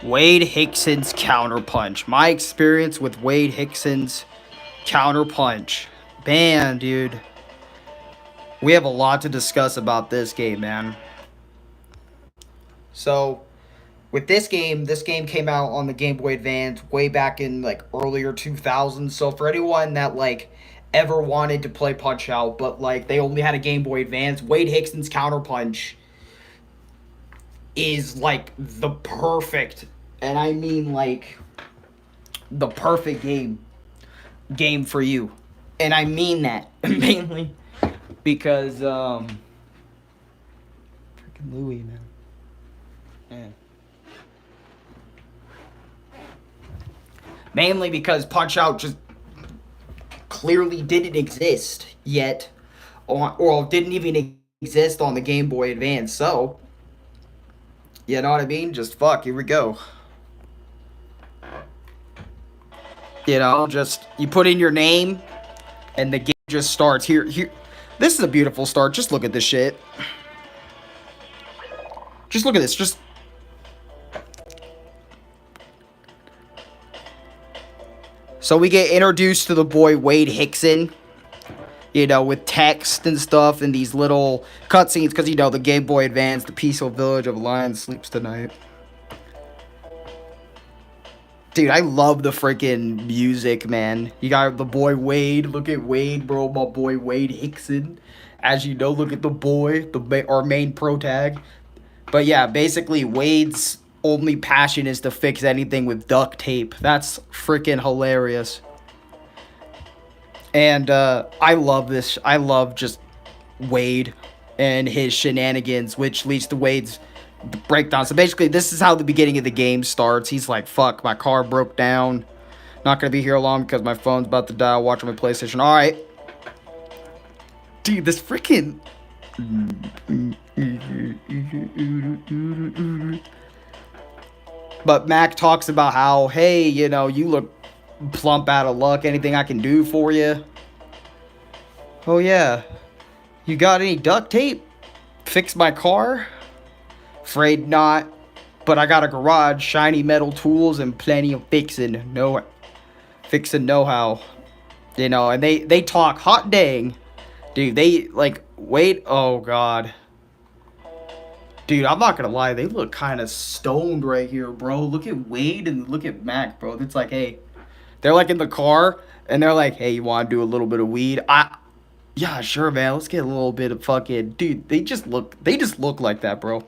Wade Hixton's counterpunch. My experience with Wade Hixton's counterpunch. Man, dude. We have a lot to discuss about this game, man. So, with this game came out on the Game Boy Advance way back in like earlier 2000s. So for anyone that like ever wanted to play Punch Out, but like they only had a Game Boy Advance, Wade Hixton's Counterpunch is like the perfect, and I mean like the perfect game for you, and I mean that mainly because freaking Louis, man. Man. Mainly because Punch Out just clearly didn't exist yet, or didn't even exist on the Game Boy Advance. So, you know what I mean? Just fuck, here we go. Just you put in your name, and the game just starts. Here. This is a beautiful start. Just look at this shit. Just look at this. So we get introduced to the boy Wade Hixton, with text and stuff and these little cutscenes because, the Game Boy Advance, the peaceful village of lion sleeps tonight. Dude, I love the freaking music, man. You got the boy Wade. Look at Wade, bro. My boy Wade Hixton. As you know, look at the boy, our main pro tag. But yeah, basically, Wade's only passion is to fix anything with duct tape. That's freaking hilarious. And I love this. I love just Wade and his shenanigans, which leads to Wade's breakdown. So basically, this is how the beginning of the game starts. He's like, fuck, my car broke down. Not going to be here long because my phone's about to die. Watching my PlayStation. All right. Dude, this freaking... But Mac talks about how, hey, you look plump out of luck. Anything I can do for you? Oh, yeah. You got any duct tape? Fix my car? Afraid not. But I got a garage, shiny metal tools, and plenty of fixing know-how. And they talk hot dang. Dude, they, like, wait, oh, God. Dude, I'm not gonna lie, they look kind of stoned right here, bro. Look at Wade and look at Mac, bro. It's like, hey, they're like in the car, and they're like, hey, you want to do a little bit of weed? Yeah, sure, man. Let's get a little bit of fucking, dude. They just look like that, bro.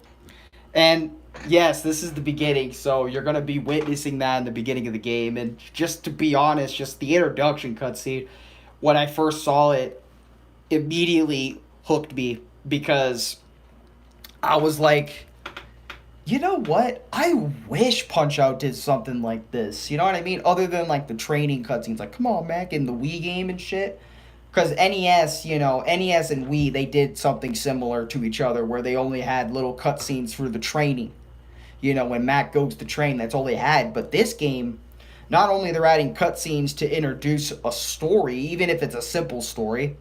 And yes, this is the beginning, so you're gonna be witnessing that in the beginning of the game. And just to be honest, just the introduction cutscene, when I first saw it, immediately hooked me because I was like, you know what? I wish Punch Out did something like this. You know what I mean? Other than like the training cutscenes, like come on, Mac, in the Wii game and shit. Because NES, NES and Wii, they did something similar to each other where they only had little cutscenes for the training. When Mac goes to train, that's all they had. But this game, not only they're adding cutscenes to introduce a story, even if it's a simple story,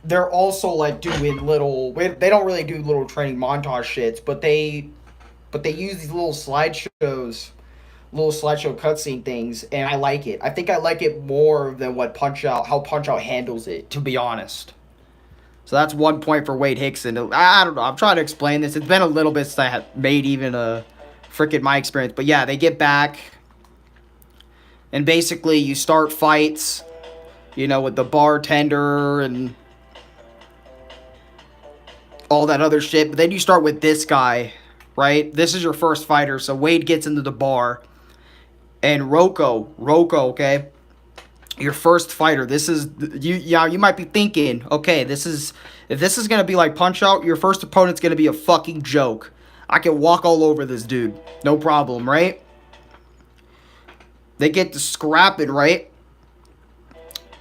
they're also like doing little. They don't really do little training montage shits, but they use these little slideshows, little slideshow cutscene things, and I like it. I think I like it more than how Punch Out handles it, to be honest. So that's 1 point for Wade Hixton. I don't know. I'm trying to explain this. It's been a little bit since I had made even a freaking my experience. But yeah, they get back. And basically you start fights, with the bartender and all that other shit. But then you start with this guy, right? This is your first fighter. So Wade gets into the bar. And Rocco, okay? Your first fighter. This is you might be thinking, okay, if this is gonna be like Punch Out, your first opponent's gonna be a fucking joke. I can walk all over this dude. No problem, right? They get to scrapping, right?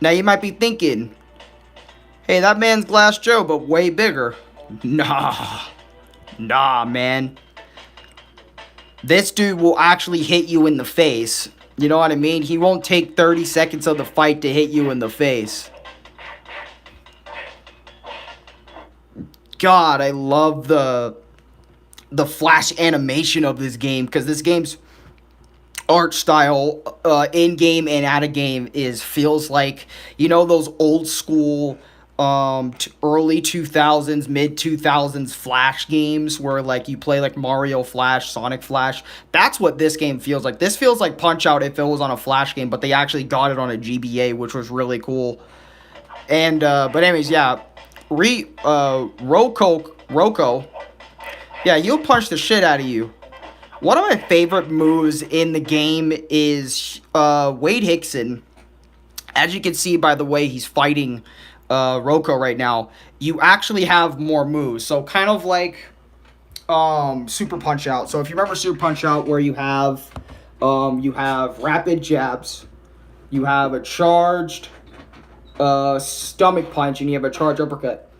Now you might be thinking, hey, that man's Glass Joe, but way bigger. Nah, man. This dude will actually hit you in the face. You know what I mean? He won't take 30 seconds of the fight to hit you in the face. God, I love the the flash animation of this game, because this game's art style, in game and out of game, is feels like, you know, those old school early 2000s, mid 2000s flash games where like you play like Mario Flash, Sonic Flash. That's what this game feels like. This feels like Punch Out if it was on a flash game, but they actually got it on a GBA, which was really cool. And but anyways, yeah, Roko, yeah, he'll punch the shit out of you. One of my favorite moves in the game is Wade Hixton. As you can see by the way he's fighting Roko right now, you actually have more moves. So kind of like Super Punch Out. So if you remember Super Punch Out, where you have rapid jabs, you have a charged stomach punch, and you have a charged uppercut.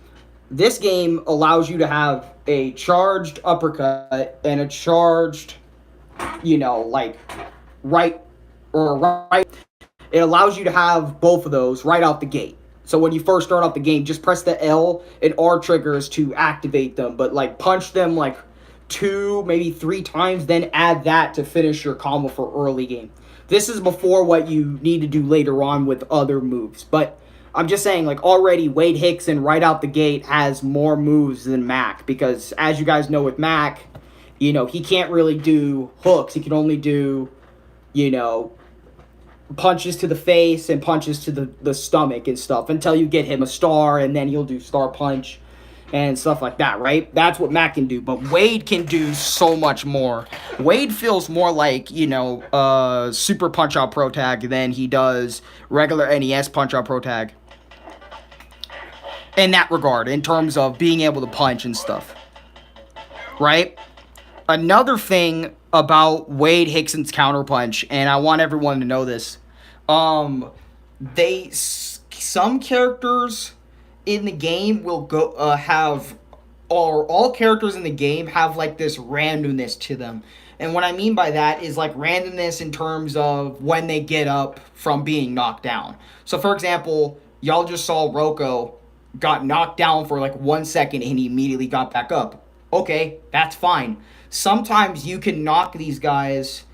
This game allows you to have a charged uppercut and a charged, you know, like right or right. It allows you to have both of those right out the gate. So when you first start off the game, just press the L and R triggers to activate them, but like punch them like 2, maybe 3 times, then add that to finish your combo for early game. This is before what you need to do later on with other moves, but I'm just saying, like, already Wade Hixton right out the gate has more moves than Mac, because as you guys know with Mac, you know, he can't really do hooks. He can only do, you know, punches to the face and punches to the stomach and stuff until you get him a star, and then he'll do star punch and stuff like that, right? That's what Mac can do, but Wade can do so much more. Wade feels more like, you know, Super Punch Out Pro Tag than he does regular NES Punch Out Pro Tag. In that regard, in terms of being able to punch and stuff, right? Another thing about Wade Hixton's counterpunch, and I want everyone to know this, some characters in the game will all characters in the game have like this randomness to them. And what I mean by that is like randomness in terms of when they get up from being knocked down. So for example, y'all just saw Roko got knocked down for like 1 second and he immediately got back up. Okay, that's fine. Sometimes you can knock these guys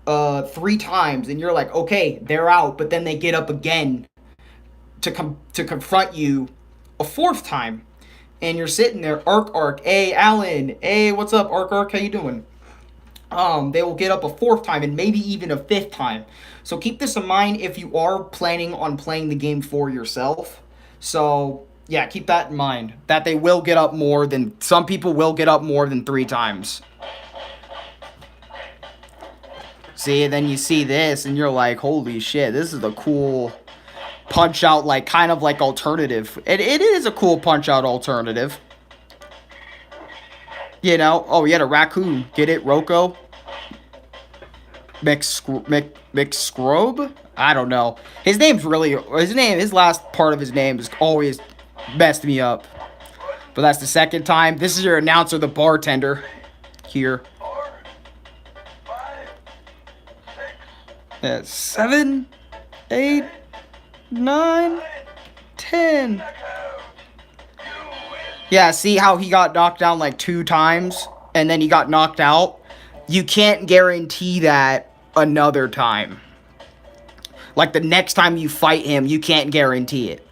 3 times and you're like, okay, they're out, but then they get up again to confront you a 4th time. And you're sitting there, Ark, hey, Alan, hey, what's up, Ark, how you doing? They will get up a 4th time and maybe even a 5th time. So keep this in mind if you are planning on playing the game for yourself. So yeah, keep that in mind, that they will get up more than, some people will get up more than 3 times. See, and then you see this, and you're like, holy shit, this is a cool punch-out, like, kind of like alternative. It is a cool punch-out alternative. You know? Oh, he had a raccoon. Get it, Roko? McScrobe? I don't know. His last part of his name is always messed me up. But that's the 2nd time. This is your announcer, the bartender. Here. 7, 8, 9, 10. Yeah, see how he got knocked down like 2 times and then he got knocked out? You can't guarantee that another time. Like the next time you fight him, you can't guarantee it.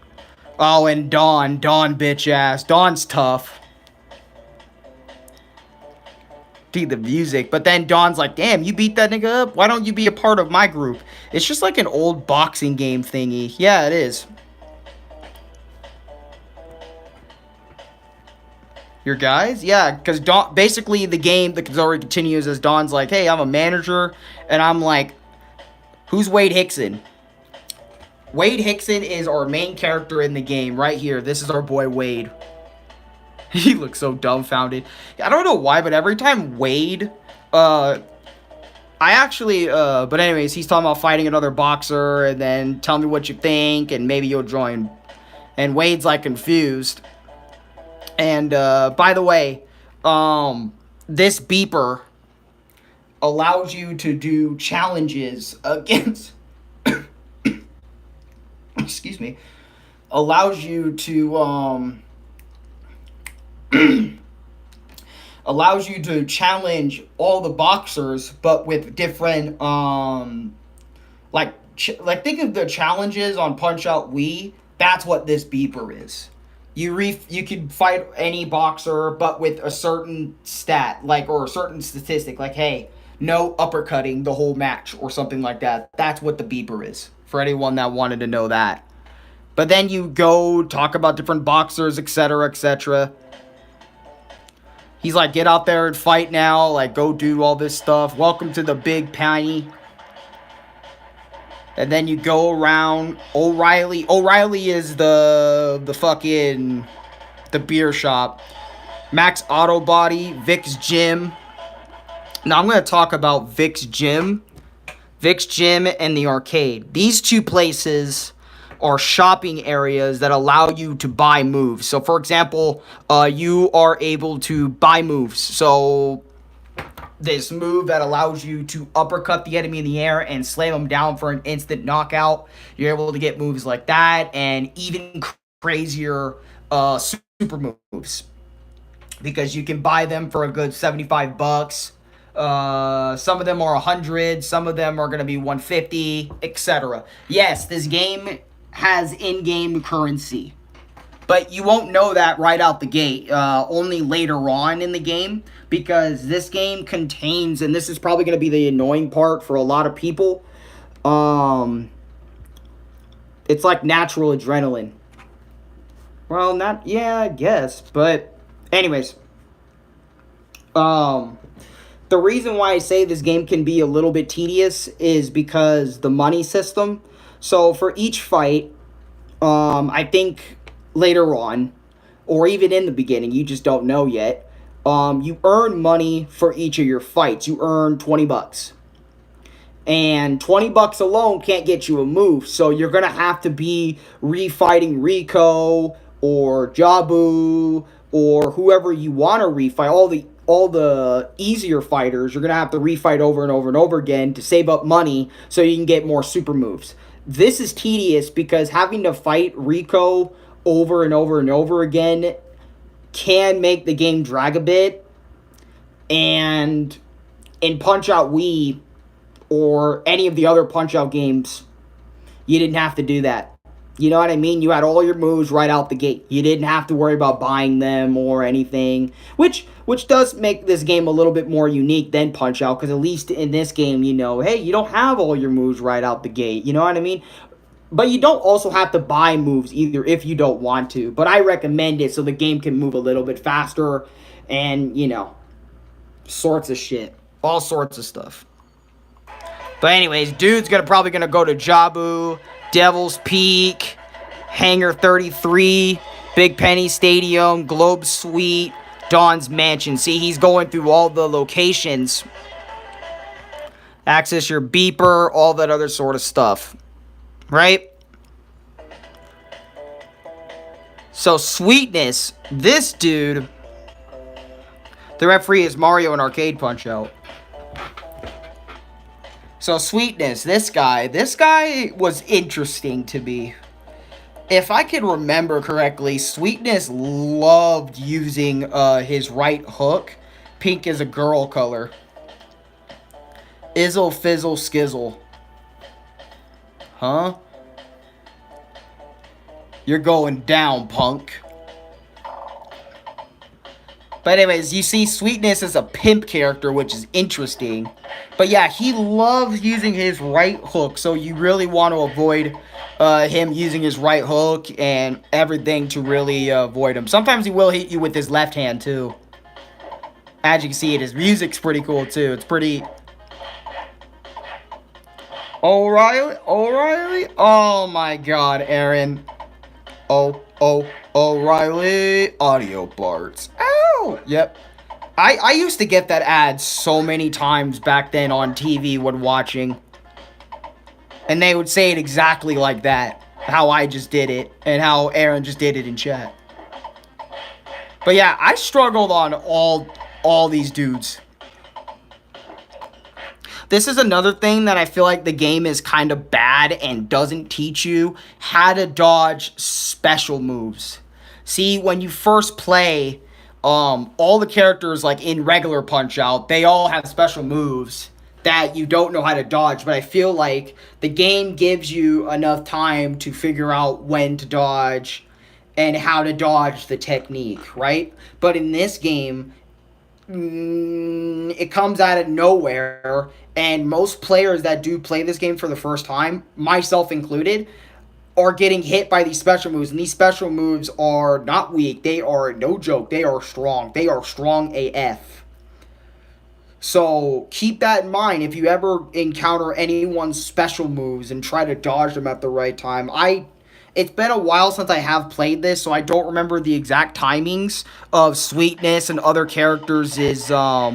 Oh, and Dawn bitch ass. Dawn's tough. The music, but then Dawn's like, damn, you beat that nigga up? Why don't you be a part of my group? It's just like an old boxing game thingy. Yeah, it is. Your guys? Yeah, because Dawn, basically the game, the story continues as Dawn's like, hey, I'm a manager, and I'm like, who's Wade Hixton? Wade Hixton is our main character in the game right here. This is our boy Wade. He looks so dumbfounded. I don't know why, but every time Wade, but anyways, he's talking about fighting another boxer, and then tell me what you think, and maybe you'll join. And Wade's like confused. And, by the way, this beeper allows you to do challenges against, excuse me, allows you to, allows you to challenge all the boxers, but with different like think of the challenges on Punch Out Wii. That's what this beeper is. You can fight any boxer, but with a certain stat, like, or a certain statistic, like, hey, no uppercutting the whole match or something like that. That's what the beeper is, for anyone that wanted to know that. But then you go talk about different boxers, etc., etc. He's like, get out there and fight now. Like, go do all this stuff. Welcome to the big panty. And then you go around. O'Reilly. O'Reilly is the fucking, the beer shop. Max Auto Body. Vic's Gym. Now, I'm going to talk about Vic's Gym. Vic's Gym and the arcade. These two places are shopping areas that allow you to buy moves. So, for example, you are able to buy moves. So, this move that allows you to uppercut the enemy in the air and slam them down for an instant knockout. You're able to get moves like that and even crazier super moves, because you can buy them for a good $75. Some of them are 100, some of them are going to be 150, etc. Yes, this game has in-game currency, but you won't know that right out the gate, only later on in the game, because this game contains, and this is probably going to be the annoying part for a lot of people, it's like natural adrenaline. Well, not, yeah, I guess, but anyways, the reason why I say this game can be a little bit tedious is because the money system. So for each fight, I think later on, or even in the beginning, you just don't know yet, you earn money for each of your fights. You earn $20. And $20 alone can't get you a move, so you're going to have to be refighting Rico or Jabu or whoever you want to refight. All the easier fighters, you're going to have to refight over and over and over again to save up money so you can get more super moves. This is tedious because having to fight Rico over and over and over again can make the game drag a bit. And in Punch-Out Wii or any of the other Punch-Out games, you didn't have to do that. You know what I mean? You had all your moves right out the gate. You didn't have to worry about buying them or anything, which does make this game a little bit more unique than Punch-Out, because at least in this game, you know, hey, you don't have all your moves right out the gate. You know what I mean? But you don't also have to buy moves either if you don't want to. But I recommend it so the game can move a little bit faster and, you know, sorts of shit. All sorts of stuff. But anyways, dude's probably gonna go to Jabu, Devil's Peak, Hangar 33, Big Penny Stadium, Globe Suite, Dawn's Mansion. See, he's going through all the locations. Access your beeper, all that other sort of stuff. Right? So, Sweetness, this dude, the referee is Mario in Arcade Punch-Out. So, Sweetness, this guy was interesting to me. If I can remember correctly, Sweetness loved using his right hook. Pink is a girl color. Izzle, fizzle, skizzle. Huh? You're going down, punk. But anyways, you see Sweetness is a pimp character, which is interesting. But yeah, he loves using his right hook, so you really want to avoid him using his right hook and everything to really avoid him. Sometimes he will hit you with his left hand, too. As you can see, his music's pretty cool, too. It's pretty... O'Reilly? Oh my god, Aaron. O'Reilly audio parts. Ow! Yep. I used to get that ad so many times back then on TV when watching. And they would say it exactly like that. How I just did it. And how Aaron just did it in chat. But yeah, I struggled on all these dudes. This is another thing that I feel like the game is kind of bad and doesn't teach you how to dodge special moves. See, when you first play, all the characters, like, in regular Punch-Out, they all have special moves that you don't know how to dodge, but I feel like the game gives you enough time to figure out when to dodge and how to dodge the technique, right? But in this game, it comes out of nowhere, and most players that do play this game for the first time, myself included, are getting hit by these special moves, and these special moves are not weak. They are, no joke, they are strong. They are strong AF. So keep that in mind if you ever encounter anyone's special moves and try to dodge them at the right time. It's been a while since I have played this, so I don't remember the exact timings of Sweetness and other characters' freaking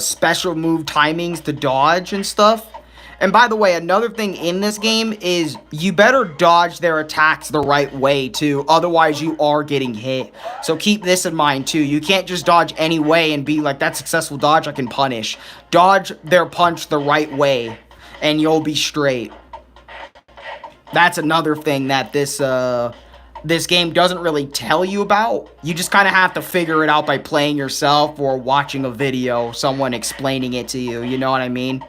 special move timings to dodge and stuff. And by the way, another thing in this game is you better dodge their attacks the right way, too. Otherwise, you are getting hit. So keep this in mind, too. You can't just dodge any way and be like, that's successful dodge, I can punish. Dodge their punch the right way, and you'll be straight. That's another thing that this game doesn't really tell you about. You just kind of have to figure it out by playing yourself or watching a video, someone explaining it to you. You know what I mean?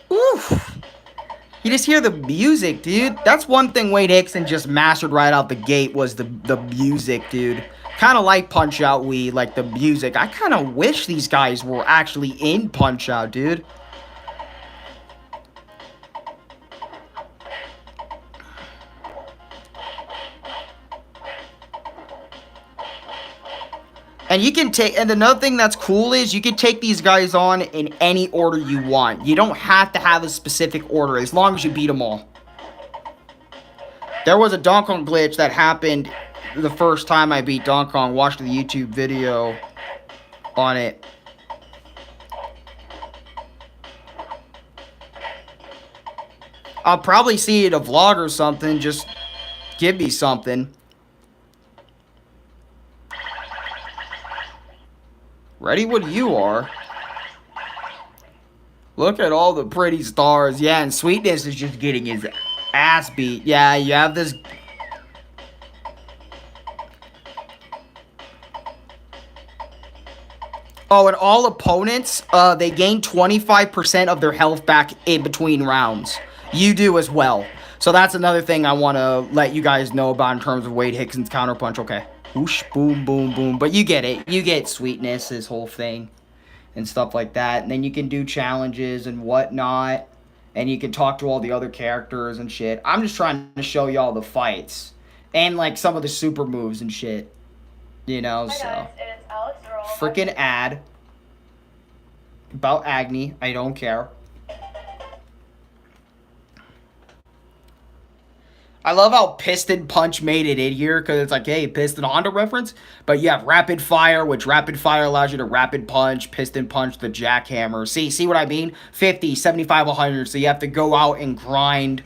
Oof. You just hear the music, dude. That's one thing Wade Hixton just mastered right out the gate was the music, dude. Kind of like Punch-Out Wii, like the music. I kind of wish these guys were actually in Punch-Out, dude. And you can take, and another thing that's cool is you can take these guys on in any order you want. You don't have to have a specific order as long as you beat them all. There was a Donkey Kong glitch that happened the first time I beat Donkey Kong. Watched the YouTube video on it. I'll probably see it in a vlog or something. Just give me something. Ready when you are. Look at all the pretty stars. Yeah, and Sweetness is just getting his ass beat. Yeah, you have this. Oh, and all opponents, they gain 25% of their health back in between rounds. You do as well. So that's another thing I want to let you guys know about in terms of Wade Hixton's counterpunch. Okay. Whoosh, boom, boom, boom. But you get it. You get Sweetness, his whole thing, and stuff like that. And then you can do challenges and whatnot. And you can talk to all the other characters and shit. I'm just trying to show y'all the fights. And, like, some of the super moves and shit. You know, so. Hi guys, it's Alex Earl. Freaking ad. About Agni. I don't care. I love how Piston Punch made it in here, because it's like, hey, Piston Honda reference, but you have Rapid Fire, which Rapid Fire allows you to Rapid Punch, Piston Punch, the Jackhammer. See what I mean? 50, 75, 100, so you have to go out and grind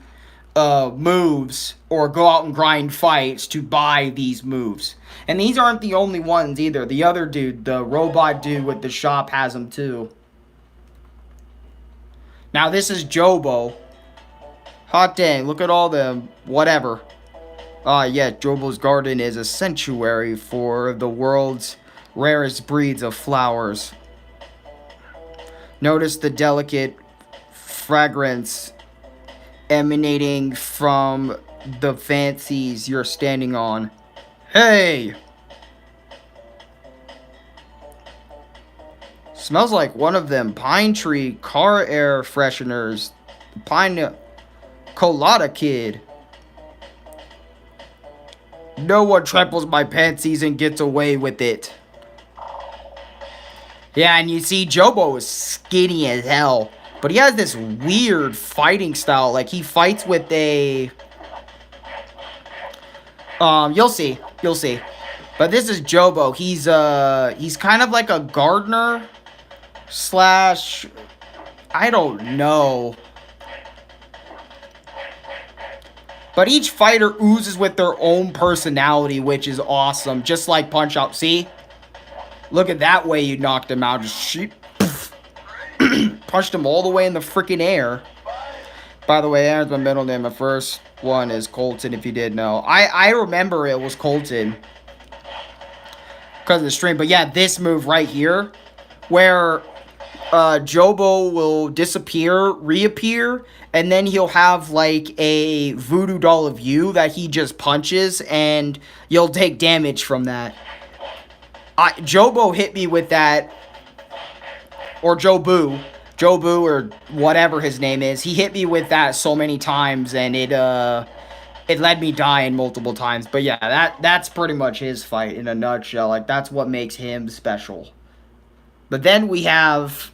moves, or go out and grind fights to buy these moves. And these aren't the only ones either. The other dude, the robot dude with the shop, has them too. Now this is Jobo. Hot dang, look at all the whatever. Yeah, Jobo's garden is a sanctuary for the world's rarest breeds of flowers. Notice the delicate fragrance emanating from the fancies you're standing on. Hey! Smells like one of them pine tree car air fresheners. Pine Colada Kid. No one tramples my pansies and gets away with it. Yeah, and you see Jobo is skinny as hell. But he has this weird fighting style. Like, he fights with a... you'll see. You'll see. But this is Jobo. He's kind of like a gardener slash... I don't know. But each fighter oozes with their own personality, which is awesome. Just like Punch-Out. See? Look at that way you knocked him out. Just shoot. Punched him all the way in the freaking air. By the way, Aaron's my middle name. My first one is Colton, if you did know. I remember it was Colton because of the stream. But yeah, this move right here, where Jobo will disappear, reappear, and then he'll have like a voodoo doll of you that he just punches, and you'll take damage from that. Jobo hit me with that, or Jobu, or whatever his name is. He hit me with that so many times, and it led me dying multiple times. But yeah, that's pretty much his fight in a nutshell. Like, that's what makes him special. But then we have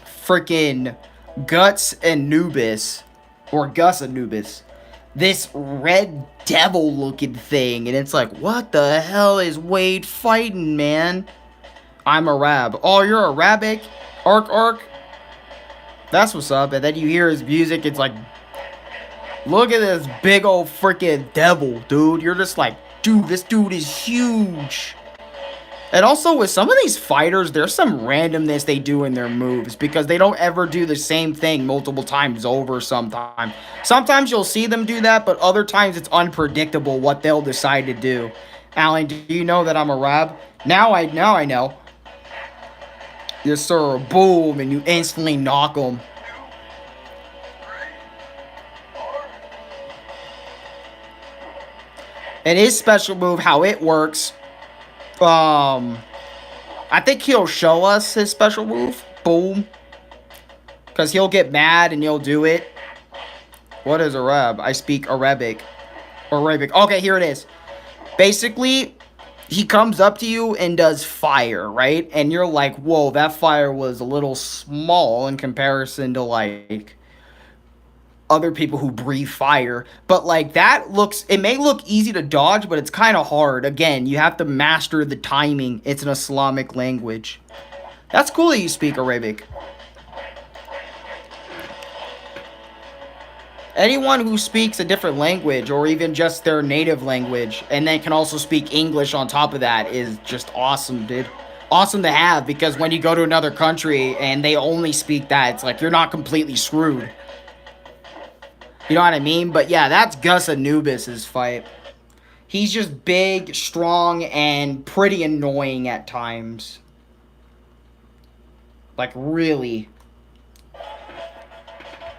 freaking Guts Anubis, or Gus Anubis. This red devil looking thing, and it's like, what the hell is Wade fighting, man? I'm Arab. Oh, you're Arabic? Ark? That's what's up. And then you hear his music, it's like, look at this big old freaking devil, dude. You're just like, dude, this dude is huge. And also, with some of these fighters, there's some randomness they do in their moves, because they don't ever do the same thing multiple times over sometimes. Sometimes you'll see them do that, but other times it's unpredictable what they'll decide to do. Alan, do you know that I'm Arab? Now I know. Yes, sir. Boom, and you instantly knock him. And his special move, how it works, I think he'll show us his special move. Boom. Because he'll get mad and he'll do it. What is Arab? I speak Arabic. Okay, here it is. Basically, he comes up to you and does fire, right? And you're like, whoa, that fire was a little small in comparison to, like, other people who breathe fire. But, like, it may look easy to dodge, but it's kind of hard. Again, you have to master the timing. It's an Islamic language. That's cool that you speak Arabic. Anyone who speaks a different language, or even just their native language, and then can also speak English on top of that, is just awesome, dude. Awesome to have, because when you go to another country and they only speak that, it's like you're not completely screwed. You know what I mean? But yeah, that's Gus Anubis' fight. He's just big, strong, and pretty annoying at times. Like, really.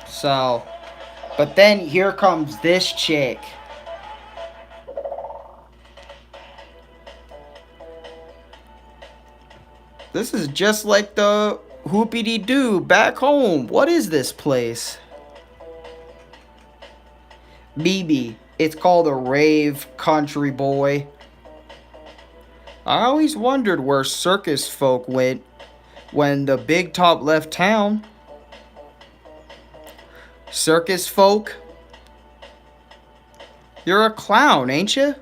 So, but then here comes this chick. This is just like the Hoopity-Doo back home. What is this place? BB. It's called a rave, country boy. I always wondered where circus folk went when the big top left town. Circus folk? You're a clown, ain't you?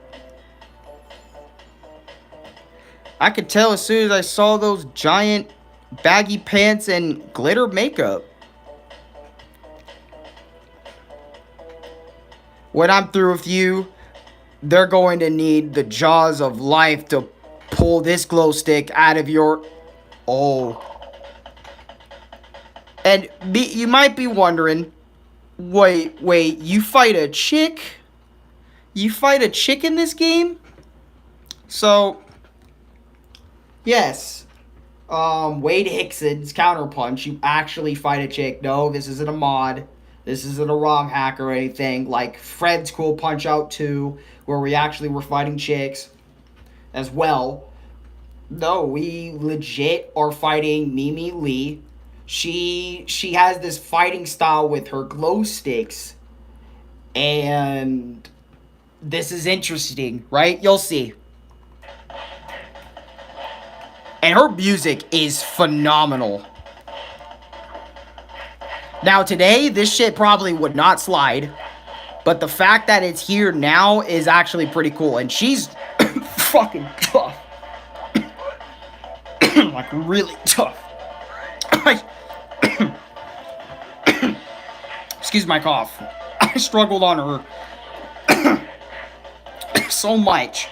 I could tell as soon as I saw those giant baggy pants and glitter makeup. When I'm through with you, they're going to need the jaws of life to pull this glow stick out of your... Oh. And you might be wondering, wait, you fight a chick? You fight a chick in this game? So, yes. Wade Hixton's Counterpunch, you actually fight a chick. No, this isn't a mod. This isn't a ROM hack or anything. Like Fred's Cool Punch-Out 2, where we actually were fighting chicks as well. No, we legit are fighting Mimi Lee. She has this fighting style with her glow sticks. And this is interesting, right? You'll see. And her music is phenomenal. Now today, this shit probably would not slide. But the fact that it's here now is actually pretty cool. And she's fucking tough. Like, really tough. Excuse my cough. I struggled on her so much.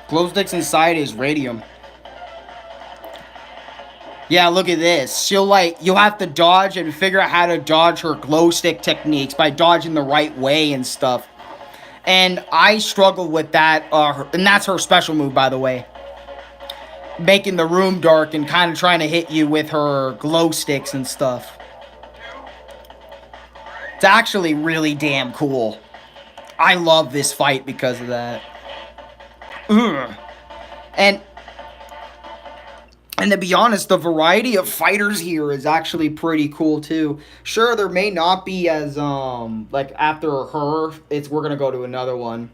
Glow sticks inside is radium. Yeah, look at this. You'll have to dodge and figure out how to dodge her glow stick techniques by dodging the right way and stuff. And I struggle with that, and that's her special move, by the way. Making the room dark and kind of trying to hit you with her glow sticks and stuff. It's actually really damn cool. I love this fight because of that. Ugh. And to be honest, the variety of fighters here is actually pretty cool too. Sure, there may not be as like after her, we're gonna go to another one.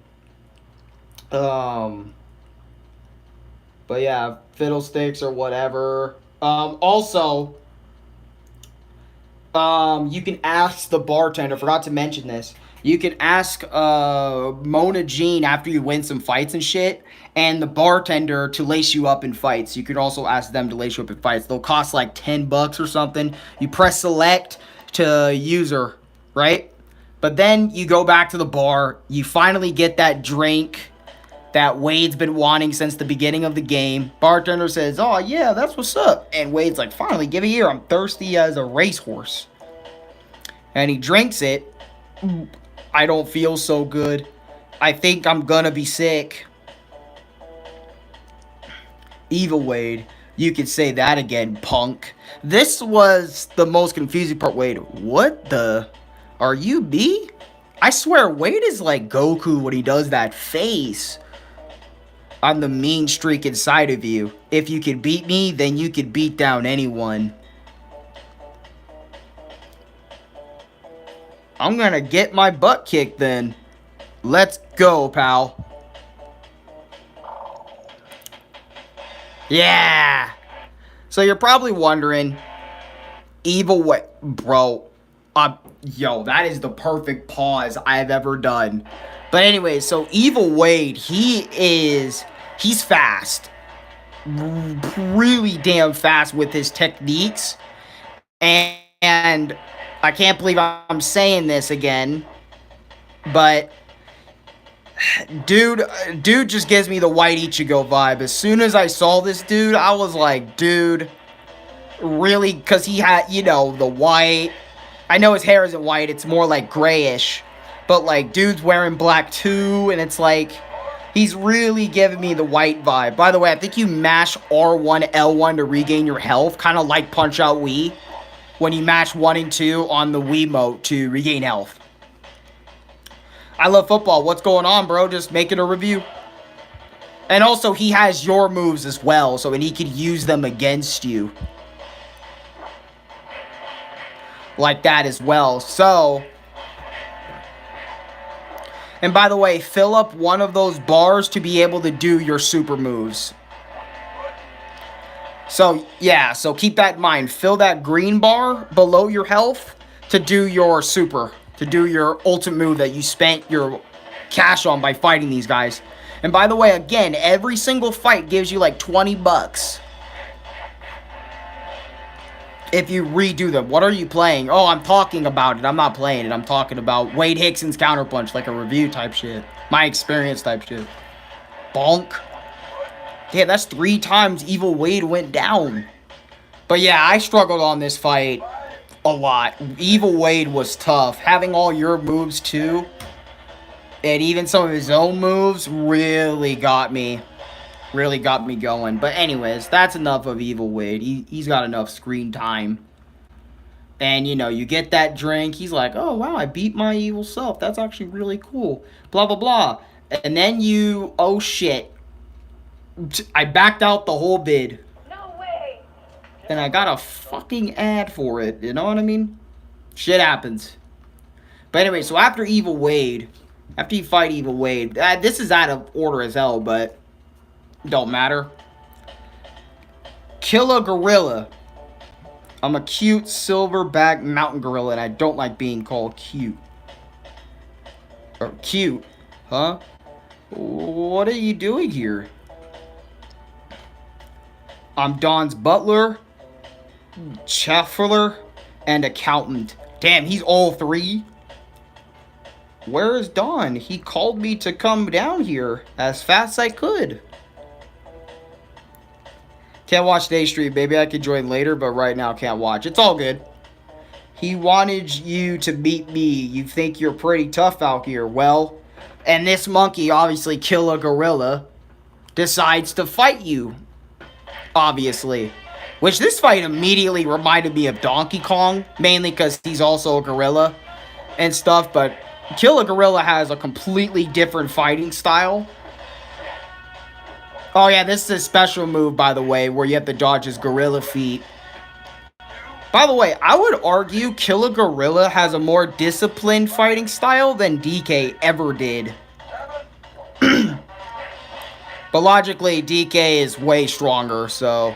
Um, but yeah, fiddlesticks or whatever. Also, you can ask the bartender. Forgot to mention this. You can ask Mona Jean after you win some fights and shit, and the bartender to lace you up in fights. You could also ask them to lace you up in fights. They'll cost like $10 or something. You press select to user, right? But then you go back to the bar. You finally get that drink that Wade's been wanting since the beginning of the game. Bartender says, "Oh yeah, that's what's up." And Wade's like, "Finally, give it here. I'm thirsty as a racehorse." And he drinks it. I don't feel so good. I think I'm gonna be sick. Evil Wade. You could say that again, punk. This was the most confusing part. Wade, what the? Are you me? I swear, Wade is like Goku when he does that face. I'm the mean streak inside of you. If you could beat me, then you could beat down anyone. I'm gonna get my butt kicked then. Let's go, pal. Yeah! So you're probably wondering, Evil Wade, bro, yo, that is the perfect pause I've ever done. But anyway, so Evil Wade, he's fast. Really damn fast with his techniques. And I can't believe I'm saying this again, but dude just gives me the white Ichigo vibe. As soon as I saw this dude, I was like, dude, really? Because he had, you know, the white. I know his hair isn't white, it's more like grayish. But like, dude's wearing black too, and it's like, he's really giving me the white vibe. By the way, I think you mash R1, L1 to regain your health, kind of like Punch-Out Wii. When you mash 1 and 2 on the Wiimote to regain health. I love football. What's going on, bro? Just making a review. And also, he has your moves as well, and he could use them against you. Like that as well. So, and by the way, fill up one of those bars to be able to do your super moves. So, yeah, so keep that in mind. Fill that green bar below your health to do your super. To do your ultimate move that you spent your cash on by fighting these guys. And by the way, again, every single fight gives you like $20. If you redo them. What are you playing? Oh, I'm talking about it. I'm not playing it. I'm talking about Wade Hixton's Counterpunch, like a review type shit. My experience type shit. Bonk. Yeah, that's 3 times Evil Wade went down. But yeah, I struggled on this fight a lot. Evil Wade was tough. Having all your moves too, and even some of his own moves, really got me. Really got me going. But anyways, that's enough of Evil Wade. He's got enough screen time. And, you know, you get that drink. He's like, oh, wow, I beat my evil self. That's actually really cool. Blah, blah, blah. And then you, oh, shit. I backed out the whole bid. No way. And I got a fucking ad for it. You know what I mean? Shit happens. But anyway, so after Evil Wade, after you fight Evil Wade, this is out of order as hell, but don't matter. Kill a gorilla. I'm a cute silverback mountain gorilla, and I don't like being called cute. Or cute, huh? What are you doing here? I'm Don's butler, chaffler, and accountant. Damn, he's all 3. Where is Don? He called me to come down here as fast as I could. Can't watch day stream. Maybe I could join later, but right now can't watch. It's all good. He wanted you to meet me. You think you're pretty tough out here. Well, and this monkey, obviously kill a gorilla, decides to fight you. Obviously. Which this fight immediately reminded me of Donkey Kong. Mainly because he's also a gorilla and stuff. But Kill a Gorilla has a completely different fighting style. Oh yeah, this is a special move, by the way, where you have to dodge his gorilla feet. By the way, I would argue Kill a Gorilla has a more disciplined fighting style than DK ever did. But logically, DK is way stronger, so...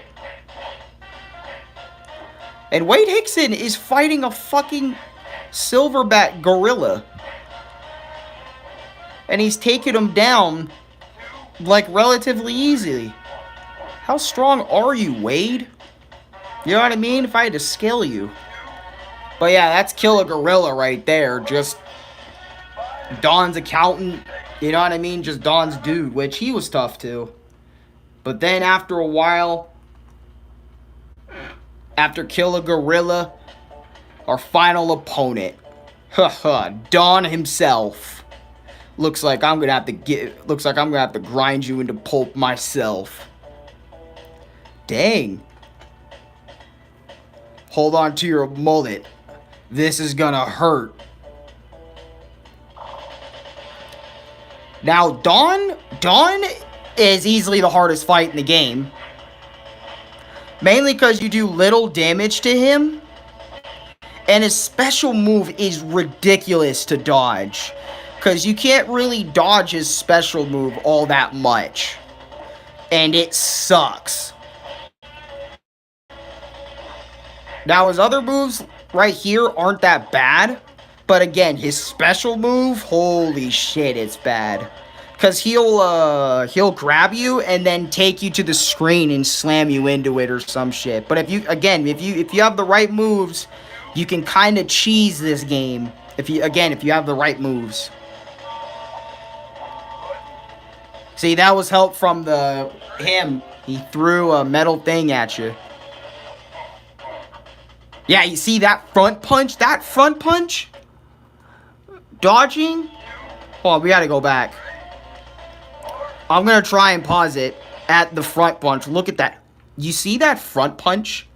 And Wade Hixton is fighting a fucking silverback gorilla. And he's taking him down, like, relatively easily. How strong are you, Wade? You know what I mean? If I had to scale you. But yeah, that's Kill a Gorilla right there. Just Don's accountant. You know what I mean? Just Don's dude, which he was tough too. But then after a while, after Kill a Gorilla, our final opponent, Don himself. Looks like I'm gonna have to grind you into pulp myself. Dang. Hold on to your mullet. This is gonna hurt. Now, Don is easily the hardest fight in the game. Mainly because you do little damage to him. And his special move is ridiculous to dodge. Because you can't really dodge his special move all that much. And it sucks. Now, his other moves right here aren't that bad. But again, his special move, holy shit, it's bad. Because he'll grab you and then take you to the screen and slam you into it or some shit. But if you have the right moves, you can kind of cheese this game. If you have the right moves. See, that was help from him. He threw a metal thing at you. Yeah, you see that front punch? That front punch? Dodging? Hold on, we gotta go back. I'm gonna try and pause it at the front punch. Look at that. You see that front punch?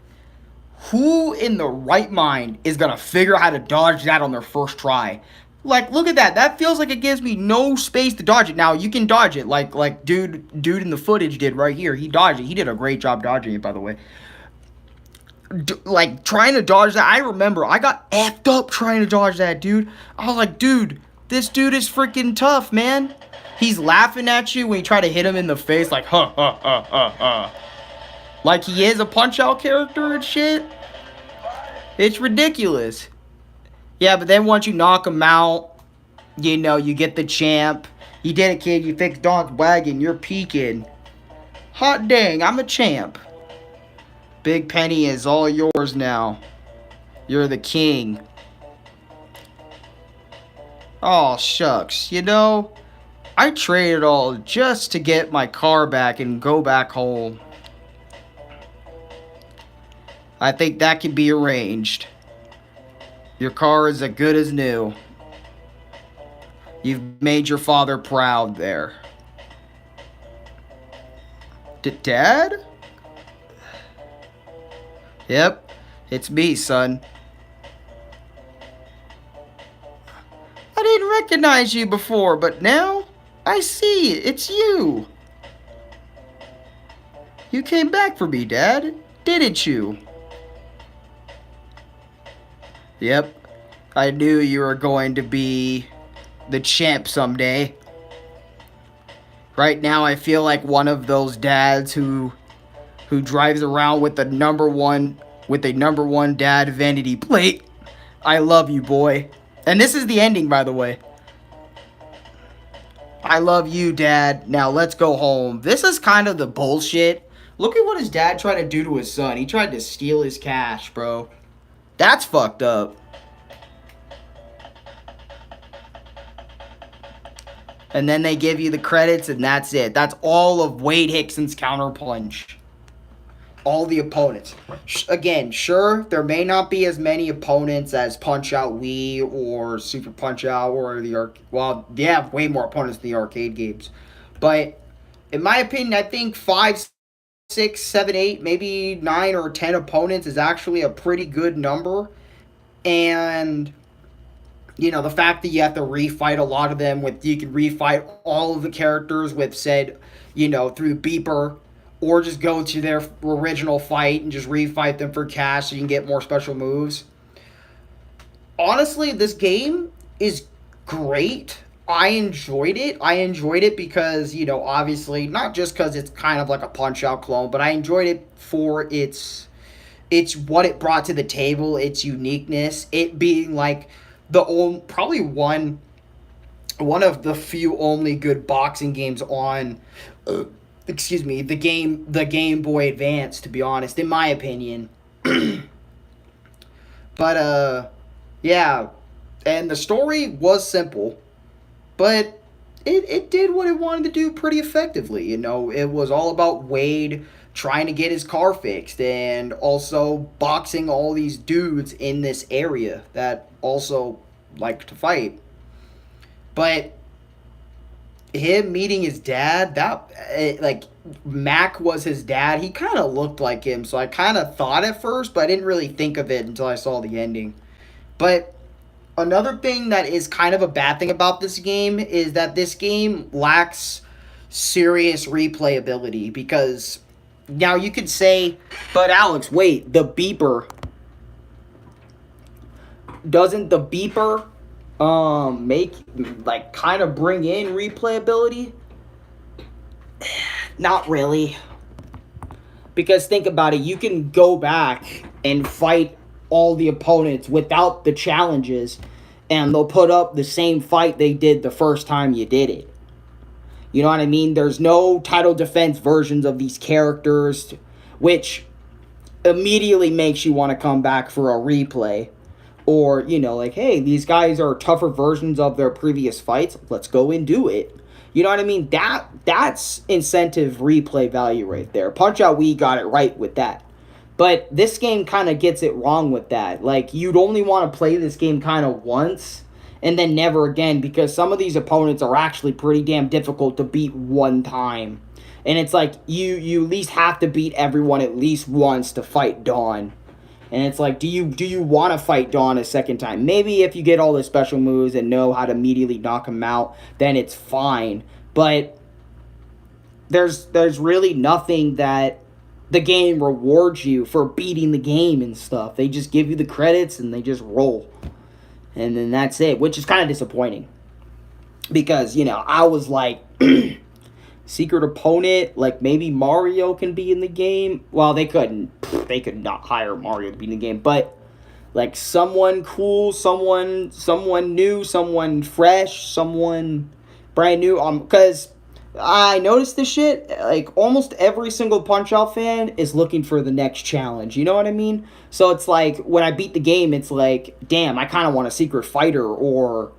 Who in the right mind is gonna figure out how to dodge that on their first try? Like, look at that. That feels like it gives me no space to dodge it. Now, you can dodge it like dude in the footage did right here. He dodged it. He did a great job dodging it, by the way. Like, trying to dodge that. I remember, I got effed up trying to dodge that, dude. I was like, dude, this dude is freaking tough, man. He's laughing at you when you try to hit him in the face, like, like he is a Punch-Out character and shit. It's ridiculous. Yeah, but then once you knock him out, you know, you get the champ. You did it, kid. You fixed Don's wagon. You're peaking. Hot dang, I'm a champ. Big Penny is all yours now. You're the king. Oh, shucks. You know, I traded it all just to get my car back and go back home. I think that can be arranged. Your car is as good as new. You've made your father proud there. Dad? Yep, it's me, son. I didn't recognize you before, but now I see it. It's you. You came back for me, Dad, didn't you? Yep, I knew you were going to be the champ someday. Right now, I feel like one of those dads who drives around with a number one dad vanity plate. I love you, boy. And this is the ending, by the way. I love you, Dad. Now let's go home. This is kind of the bullshit. Look at what his dad tried to do to his son. He tried to steal his cash, bro. That's fucked up. And then they give you the credits and that's it. That's all of Wade Hixton's counterpunch. all the opponents. Again, sure, there may not be as many opponents as Punch Out Wii or Super Punch Out or well, they have way more opponents than the arcade games. But in my opinion, I think 5, 6, 7, 8, maybe 9 or 10 opponents is actually a pretty good number. And the fact that you have to refight a lot of them you can refight all of the characters with said, through beeper, or just go to their original fight and just refight them for cash so you can get more special moves. Honestly, this game is great. I enjoyed it. I enjoyed it because, obviously, not just because it's kind of like a Punch Out clone, but I enjoyed it for it's what it brought to the table, its uniqueness, it being like probably one of the few only good boxing games on the Game Boy Advance, to be honest, in my opinion. But yeah, and the story was simple, but it did what it wanted to do pretty effectively. It was all about Wade trying to get his car fixed and also boxing all these dudes in this area that also like to fight. But him meeting his dad, like Mac was his dad. He kind of looked like him, so I kind of thought at first, but I didn't really think of it until I saw the ending. But another thing that is kind of a bad thing about this game is that this game lacks serious replayability, because now you could say, but Alex, wait, doesn't the beeper make, like, kind of bring in replayability? Not really. Because think about it, you can go back and fight all the opponents without the challenges, and they'll put up the same fight they did the first time you did it. You know what I mean? There's no title defense versions of these characters, which immediately makes you want to come back for a replay. Or, like, hey, these guys are tougher versions of their previous fights. Let's go and do it. You know what I mean? That's incentive replay value right there. Punch-Out Wii got it right with that. But this game kind of gets it wrong with that. Like, you'd only want to play this game kind of once and then never again, because some of these opponents are actually pretty damn difficult to beat one time. And it's like, you at least have to beat everyone at least once to fight Dawn. And it's like, do you want to fight Dawn a second time? Maybe if you get all the special moves and know how to immediately knock him out, then it's fine. But there's really nothing that the game rewards you for beating the game and stuff. They just give you the credits and they just roll. And then that's it, which is kind of disappointing. Because, I was like, secret opponent, like maybe Mario can be in the game. Well, they couldn't. They could not hire Mario to be in the game. But, like, someone cool, someone new, someone fresh, someone brand new. Because I noticed this shit, like, almost every single Punch-Out fan is looking for the next challenge. You know what I mean? So it's like, when I beat the game, it's like, damn, I kind of want a secret fighter, or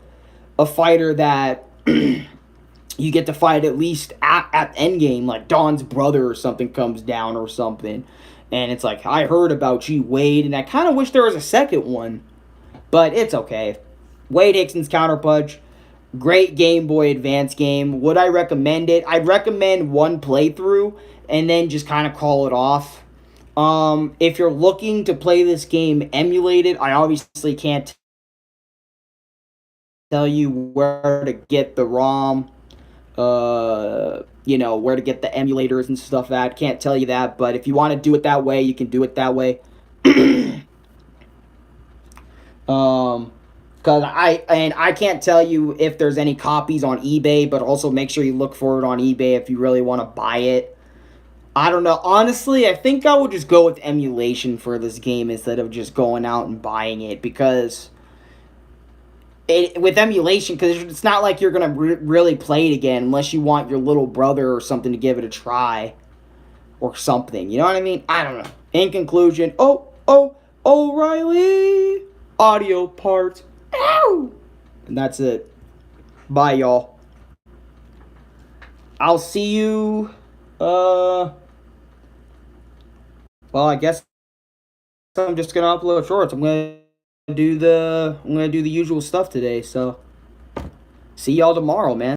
a fighter that you get to fight at least at endgame, like Dawn's brother or something comes down or something. And it's like, I heard about you, Wade, and I kind of wish there was a second one. But it's okay. Wade Hixton's Counterpunch. Great Game Boy Advance game. Would I recommend it? I'd recommend one playthrough and then just kind of call it off. If you're looking to play this game emulated, I obviously can't tell you where to get the ROM, where to get the emulators and stuff at. Can't tell you that, but if you want to do it that way, you can do it that way. Because I can't tell you if there's any copies on eBay, but also make sure you look for it on eBay if you really want to buy it. I don't know. Honestly, I think I would just go with emulation for this game instead of just going out and buying it, because with emulation, because it's not like you're going to really play it again unless you want your little brother or something to give it a try or something. You know what I mean? I don't know. In conclusion, O'Reilly audio parts. Ow! And that's it. Bye, y'all. I'll see you Well, I guess I'm just gonna upload shorts. I'm gonna do the usual stuff today. So see y'all tomorrow, man.